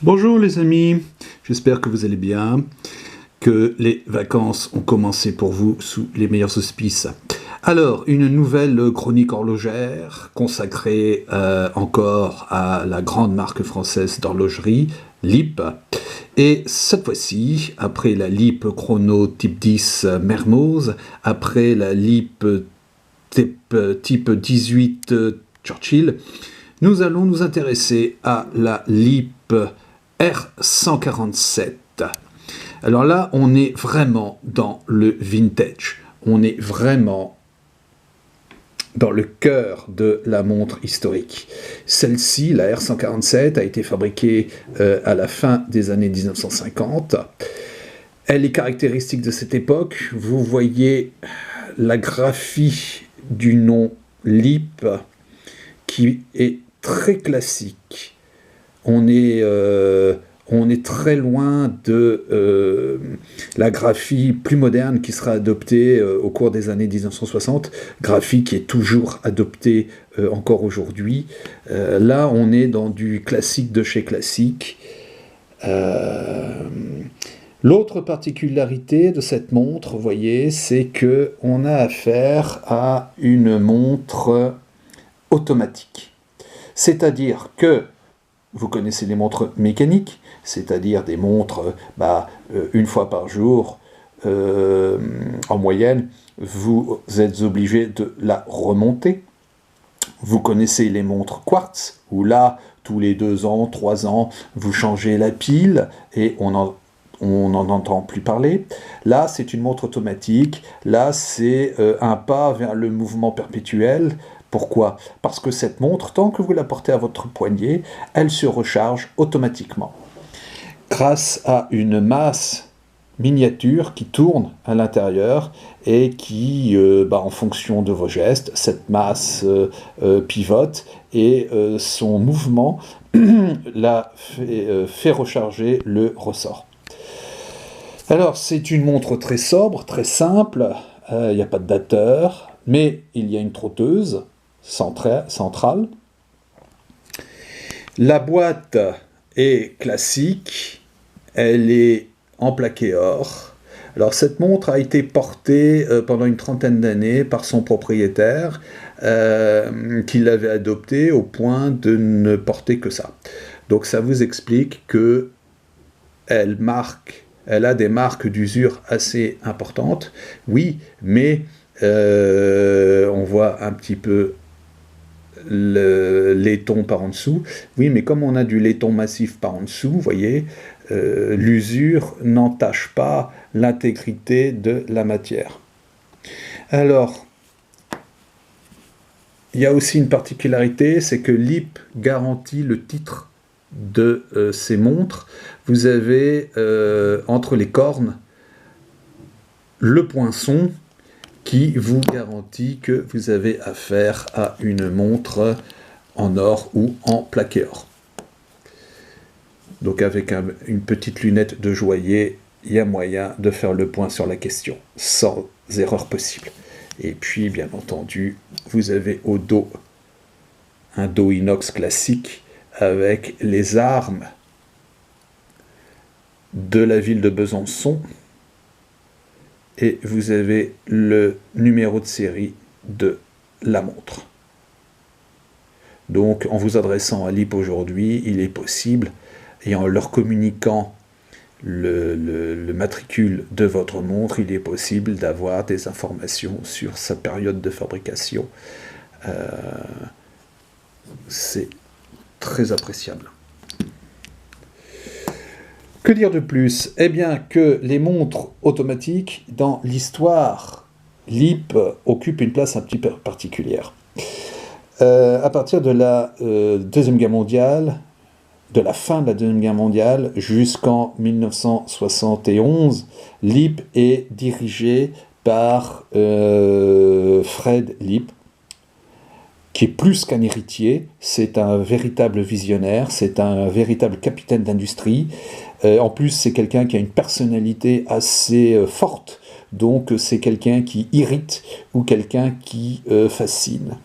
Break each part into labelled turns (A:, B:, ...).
A: Bonjour les amis, j'espère que vous allez bien, que les vacances ont commencé pour vous sous les meilleurs auspices. Alors, une nouvelle chronique horlogère consacrée encore à la grande marque française d'horlogerie, LIP. Et cette fois-ci, après la LIP Chrono Type 10 Mermoz, après la LIP type 18 Churchill, nous allons nous intéresser à la LIP R147. Alors là, on est vraiment dans le vintage. On est vraiment dans le cœur de la montre historique. Celle-ci, la R147, a été fabriquée à la fin des années 1950. Elle est caractéristique de cette époque. Vous voyez la graphie du nom LIP qui est très classique. On est très loin de la graphie plus moderne qui sera adoptée au cours des années 1960, graphie qui est toujours adoptée encore aujourd'hui. Là, on est dans du classique de chez classique. L'autre particularité de cette montre, vous voyez, c'est qu'on a affaire à une montre automatique. C'est-à-dire que vous connaissez les montres mécaniques, c'est-à-dire des montres une fois par jour, en moyenne, vous êtes obligé de la remonter. Vous connaissez les montres quartz, où là, tous les 2 ans, 3 ans, vous changez la pile et on n'en entend plus parler. Là, c'est une montre automatique. Là, c'est un pas vers le mouvement perpétuel. Pourquoi ? Parce que cette montre, tant que vous la portez à votre poignet, elle se recharge automatiquement. Grâce à une masse miniature qui tourne à l'intérieur et qui, en fonction de vos gestes, cette masse pivote et son mouvement la fait recharger le ressort. Alors, c'est une montre très sobre, très simple, il n'y a pas de dateur, mais il y a une trotteuse centrale. La boîte est classique, elle est en plaqué or. Alors, cette montre a été portée pendant une trentaine d'années par son propriétaire, qui l'avait adoptée au point de ne porter que ça. Donc, ça vous explique que elle a des marques d'usure assez importantes, oui, mais on voit un petit peu le laiton par en dessous. Oui, mais comme on a du laiton massif par en dessous, vous voyez, l'usure n'entache pas l'intégrité de la matière. Alors, il y a aussi une particularité, c'est que LIP garantit le titre de ces montres. Vous avez entre les cornes le poinçon qui vous garantit que vous avez affaire à une montre en or ou en plaqué or. Donc avec une petite lunette de joaillier, il y a moyen de faire le point sur la question, sans erreur possible. Et puis, bien entendu, vous avez au dos un dos inox classique avec les armes de la ville de Besançon, et vous avez le numéro de série de la montre. Donc, en vous adressant à LIP aujourd'hui, il est possible, et en leur communiquant le matricule de votre montre, il est possible d'avoir des informations sur sa période de fabrication. C'est très appréciable. Que dire de plus ? Eh bien que les montres automatiques, dans l'histoire, LIP occupent une place un petit peu particulière. À partir de la Deuxième Guerre mondiale, de la fin de la Deuxième Guerre mondiale jusqu'en 1971, LIP est dirigé par Fred LIP, qui est plus qu'un héritier, c'est un véritable visionnaire, c'est un véritable capitaine d'industrie. En plus, c'est quelqu'un qui a une personnalité assez forte, donc c'est quelqu'un qui irrite ou quelqu'un qui fascine.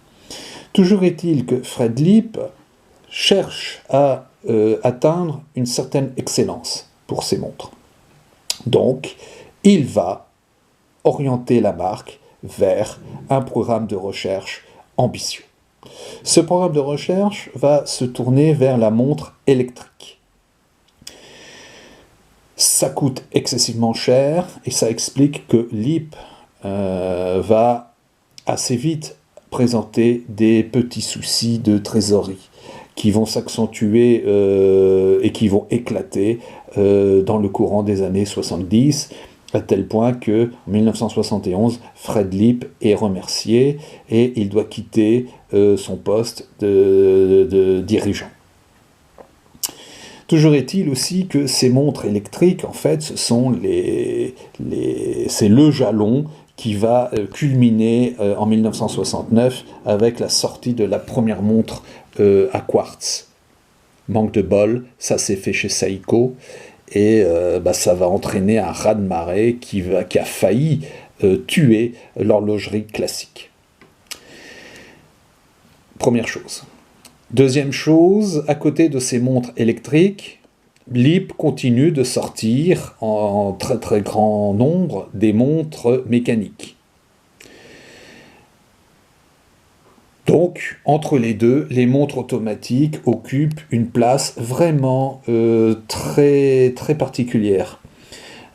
A: Toujours est-il que Fred LIP cherche à atteindre une certaine excellence pour ces montres. Donc, il va orienter la marque vers un programme de recherche ambitieux. Ce programme de recherche va se tourner vers la montre électrique. Ça coûte excessivement cher et ça explique que LEAP va assez vite présenter des petits soucis de trésorerie qui vont s'accentuer et qui vont éclater dans le courant des années 70, à tel point que en 1971, Fred Leap est remercié et il doit quitter son poste de dirigeant. Toujours est-il aussi que ces montres électriques, en fait, c'est le jalon qui va culminer en 1969 avec la sortie de la première montre à quartz. Manque de bol, ça s'est fait chez Seiko, et ça va entraîner un raz-de-marée qui a failli tuer l'horlogerie classique. Première chose. Deuxième chose, à côté de ces montres électriques, LEAP continue de sortir en très très grand nombre des montres mécaniques. Donc, entre les deux, les montres automatiques occupent une place vraiment très, très particulière.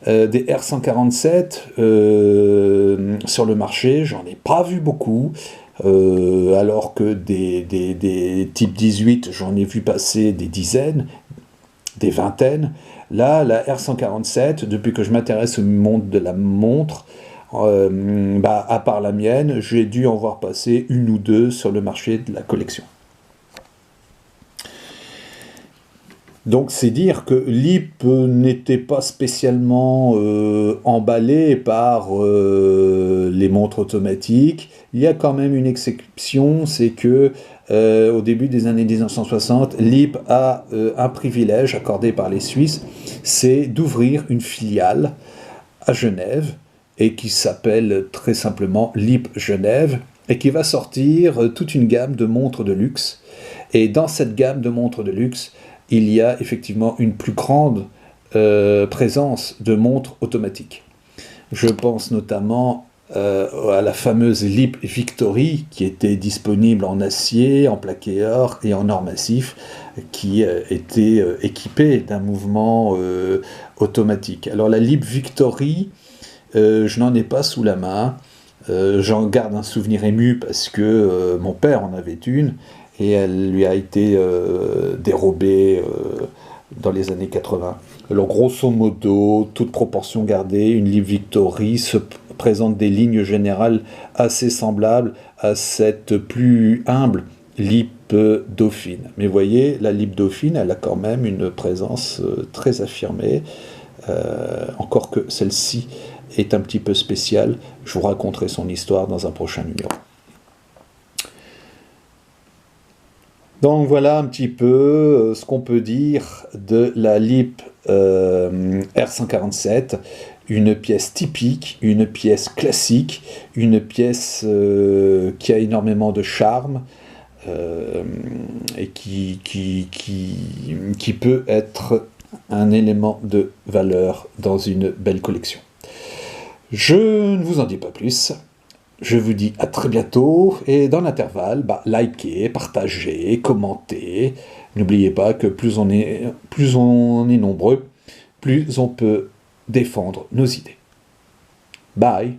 A: Des R147 sur le marché, j'en ai pas vu beaucoup, alors que des types 18, j'en ai vu passer des dizaines, des vingtaines. Là, la R147, depuis que je m'intéresse au monde de la montre, à part la mienne, j'ai dû en voir passer une ou deux sur le marché de la collection. Donc c'est dire que LEAP n'était pas spécialement emballé par les montres automatiques. Il y a quand même une exception, c'est que au début des années 1960, LEAP a un privilège accordé par les Suisses, c'est d'ouvrir une filiale à Genève, et qui s'appelle très simplement LEAP Genève, et qui va sortir toute une gamme de montres de luxe. Et dans cette gamme de montres de luxe, il y a effectivement une plus grande présence de montres automatiques. Je pense notamment à la fameuse LEAP Victory, qui était disponible en acier, en plaqué or et en or massif, qui était équipée d'un mouvement automatique. Alors la LEAP Victory, je n'en ai pas sous la main, j'en garde un souvenir ému parce que mon père en avait une et elle lui a été dérobée dans les années 80. Alors grosso modo, toute proportion gardée, une LEAP Victory se présente des lignes générales assez semblables à cette plus humble LEAP Dauphine. Mais vous voyez, la LEAP Dauphine, elle a quand même une présence très affirmée, encore que celle-ci est un petit peu spéciale. Je vous raconterai son histoire dans un prochain numéro. Donc voilà un petit peu ce qu'on peut dire de la LEAP R147, une pièce typique, une pièce classique, une pièce qui a énormément de charme et qui peut être un élément de valeur dans une belle collection. Je ne vous en dis pas plus. Je vous dis à très bientôt, et dans l'intervalle, likez, partagez, commentez. N'oubliez pas que plus on est nombreux, plus on peut défendre nos idées. Bye!